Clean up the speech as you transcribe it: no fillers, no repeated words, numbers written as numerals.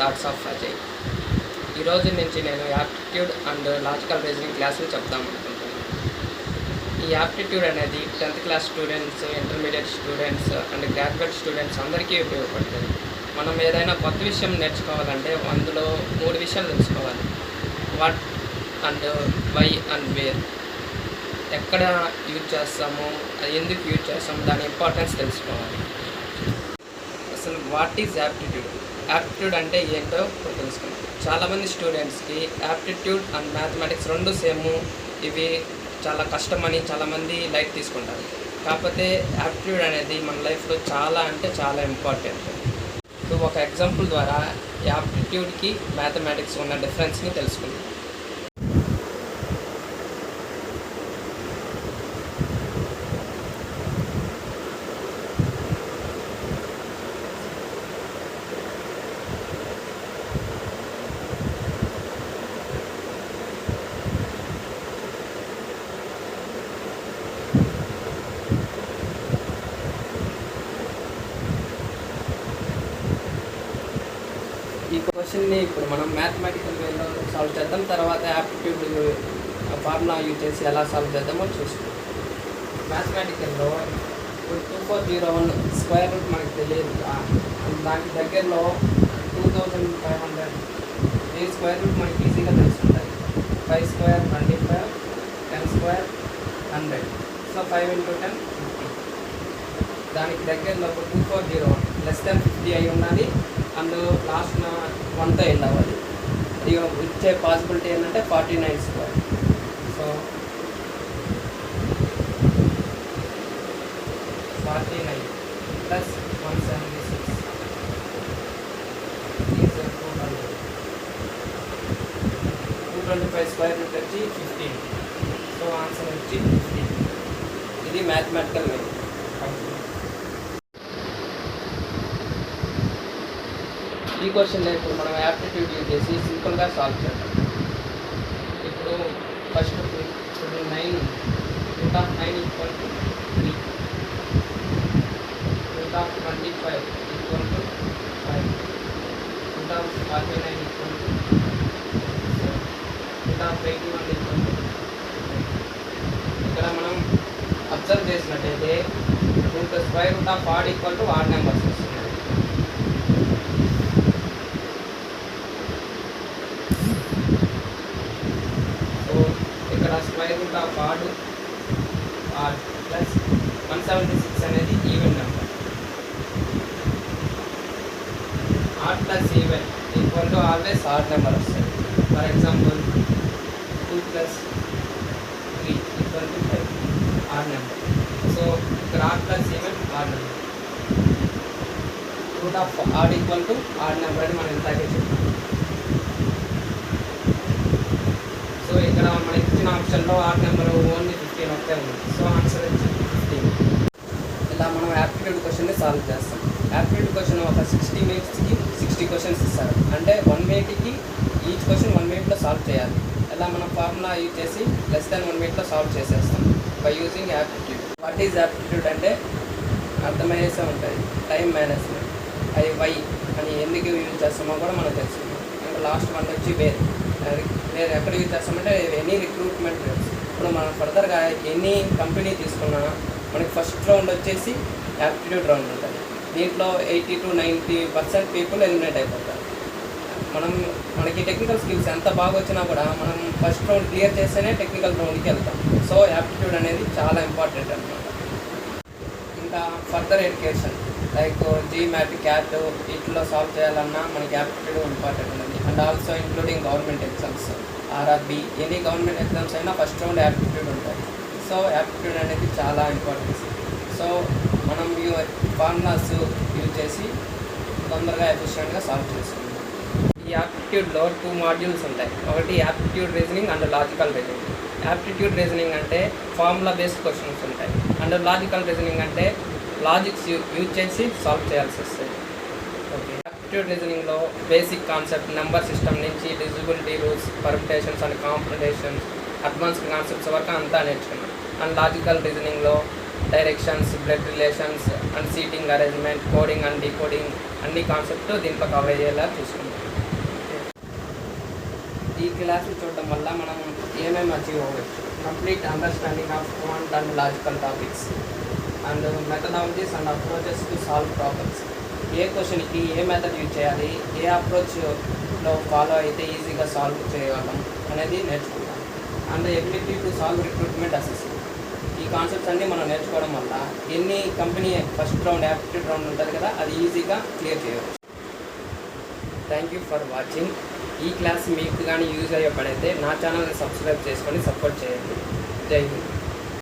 Thoughts of Ajay. ఈరోజు నుంచి నేను యాప్టిట్యూడ్ అండ్ లాజికల్ రీజనింగ్ క్లాసులు చెప్తామనుకుంటున్నాను. ఈ యాప్టిట్యూడ్ అనేది 10th class students, intermediate students and graduate students అందరికీ ఉపయోగపడుతుంది. మనం ఏదైనా కొత్త విషయం నేర్చుకోవాలంటే అందులో 3 విషయాలు తెలుసుకోవాలి. What and why and where. ఎక్కడ యూజ్ చేస్తాము, అది ఎందుకు యూజ్ చేస్తాము, దాని ఇంపార్టెన్స్ తెలుసుకోవాలి. అసలు వాట్ ఈజ్ యాప్టిట్యూడ్? యాప్టిట్యూడ్ అంటే ఏంటో తెలుసుకుందాం. చాలామంది స్టూడెంట్స్కి యాప్టిట్యూడ్ అండ్ మ్యాథమెటిక్స్ రెండు సేమ్, ఇవి చాలా కష్టమని చాలామంది లైట్ తీసుకుంటారు. కాకపోతే యాప్టిట్యూడ్ అనేది మన లైఫ్లో చాలా అంటే చాలా ఇంపార్టెంట్. ఇప్పుడు ఒక ఎగ్జాంపుల్ ద్వారా యాప్టిట్యూడ్కి మ్యాథమెటిక్స్ ఉన్న డిఫరెన్స్ని తెలుసుకుందాం. ఈ క్వశ్చన్ని ఇప్పుడు మనం మ్యాథమెటికల్ వేలో సాల్వ్ చేద్దాం. తర్వాత యాప్టిట్యూడ్ ఫార్ములా యూజ్ చేసి ఎలా సాల్వ్ చేద్దామో చూసుకుంటాం. మ్యాథమెటికల్లో ఇప్పుడు 2401 స్క్వేర్ రూట్ మనకు తెలియదు, దానికి దగ్గరలో 2500 ఈ స్క్వేర్ రూట్ మనకి ఈజీగా తెలుసుకుంటాయి. 5 స్క్వేర్ 25, 10 స్క్వేర్ 100. సో 5 × 10 50. దానికి దగ్గరలో 2401 లెస్ దాన్ 50 అయి ఉండాలి అండ్ లాస్ట్ 1తో ఎండ్ అవ్వాలి. ఇది ఇచ్చే పాసిబిలిటీ ఏంటంటే 49 square. So 49 plus 176 is 200. 225 square root వచ్చి 15. సో ఆన్సర్ వచ్చి 15. ఇది మ్యాథమెటికల్ వే. ఈ క్వశ్చన్ ఇప్పుడు మనం యాప్టిట్యూడ్ యూజ్ చేసి సింపుల్గా సాల్వ్ చేద్దాం. ఇప్పుడు ఫస్ట్ ఇప్పుడు 9 root of 9 equal to 3, root of 25 equal to 5, root of 49 equal to 7, root of 81 equal to 9. ఇక్కడ మనం అబ్జర్వ్ చేసినట్టయితే square root of odd equal to odd numbers వస్తుంది. Square root of odd plus 176 అనేది even number. Odd plus even equal to always odd number వస్తుంది. For example 2 + 3 equal to 5 odd number. So ఇక్కడ add plus even odd number. Route of odd equal to odd number అని మనం ఇంతకే చెప్పాం. So ఇక్కడ మనకి ఇచ్చిన ఆప్షన్లో ఆడ్ నెంబర్ ఓన్లీ 15 ఒకటే ఉంది. సో ఆన్సర్ వచ్చి 15. ఇలా మనం యాప్టిట్యూడ్ క్వశ్చన్ని సాల్వ్ చేస్తాం. యాప్టిట్యూడ్ క్వశ్చన్ ఒక 60 మినిట్స్కి 60 క్వశ్చన్స్ ఇస్తారు. అంటే 1 మినిట్కి ఈచ్ క్వశ్చన్ 1 మినిట్లో సాల్వ్ చేయాలి. ఇలా మనం ఫార్ములా యూజ్ చేసి లెస్ దాన్ 1 మినిట్లో సాల్వ్ చేసేస్తాం by using aptitude. What is aptitude అంటే అర్థమయ్యేసే ఉంటుంది. టైం మేనేజ్మెంట్, అది వై అని ఎందుకు యూజ్ చేస్తామో కూడా మనం తెలుసుకున్నాం. ఇంకా లాస్ట్ వన్ వచ్చి వేర్ ఎక్కడ యూజ్ చేస్తామంటే ఎనీ రిక్రూట్మెంట్ రేట్స్. ఇప్పుడు మనం ఫర్దర్గా ఎనీ కంపెనీ తీసుకున్నా మనకి ఫస్ట్ రౌండ్ వచ్చేసి యాప్టిట్యూడ్ రౌండ్ ఉంటుంది. దీంట్లో 80 to 90% పీపుల్ ఎలిమినేట్ అయిపోతారు. మనకి టెక్నికల్ స్కిల్స్ ఎంత బాగా వచ్చినా కూడా మనం ఫస్ట్ రౌండ్ క్లియర్ చేస్తేనే టెక్నికల్ రౌండ్కి వెళ్తాం. సో యాప్టిట్యూడ్ అనేది చాలా ఇంపార్టెంట్ అనమాట. ఇంకా further education like GMAT, cat వీటిలో సాల్వ్ చేయాలన్నా మనకి యాప్టిట్యూడ్ ఇంపార్టెంట్ ఉంది. And also including government exams, RRB, any government exams అయినా ఫస్ట్ రౌండ్ యాప్టిట్యూడ్ ఉంటుంది. సో యాప్టిట్యూడ్ అనేది చాలా ఇంపార్టెన్స్. సో మనం ఫార్ములాస్ యూజ్ చేసి తొందరగా ఎఫిషియెంట్గా సాల్వ్ చేసుకుంటాం. ఈ యాప్టిట్యూడ్లో 2 మాడ్యూల్స్ ఉంటాయి. ఒకటి aptitude reasoning and logical reasoning. Aptitude reasoning అంటే ఫార్ములా బేస్డ్ క్వశ్చన్స్ ఉంటాయి. అండ్ లాజికల్ రీజనింగ్ అంటే లాజిక్స్ యూజ్ చేసి సాల్వ్ చేయాల్సి వస్తుంది. ఓకే, యాప్టిట్యూడ్ రీజనింగ్లో బేసిక్ కాన్సెప్ట్ నెంబర్ సిస్టమ్ నుంచి divisibility rules, permutations and computations, advanced concepts వరకు అంతా నేర్చుకున్నాం. అండ్ లాజికల్ రీజనింగ్లో directions, blood relations and seating arrangement, coding and decoding అన్ని కాన్సెప్ట్ దీంట్లో కవర్ అయ్యేలా చూసుకుంటాం. ఈ క్లాస్ చూడడం వల్ల మనం ఏమేమి అచీవ్ అవ్వచ్చు: complete understanding of quant and logical topics and methodologies and approaches to solve problems. ఏ క్వశ్చన్కి ఏ మెథడ్ యూజ్ చేయాలి, ఏ అప్రోచ్లో ఫాలో అయితే ఈజీగా సాల్వ్ చేయగలం అనేది నేర్చుకుంటాం. And ability to solve recruitment assessment. ఈ కాన్సెప్ట్స్ అన్నీ మనం నేర్చుకోవడం వల్ల ఎన్ని company first round aptitude round ఉంటుంది కదా, అది ఈజీగా క్లియర్ చేయవచ్చు. Thank you for watching. ఈ క్లాస్ మీకు కానీ యూజ్ అయ్యేపడైతే నా ఛానల్ని సబ్స్క్రైబ్ చేసుకొని సపోర్ట్ చేయండి. జై హింద్.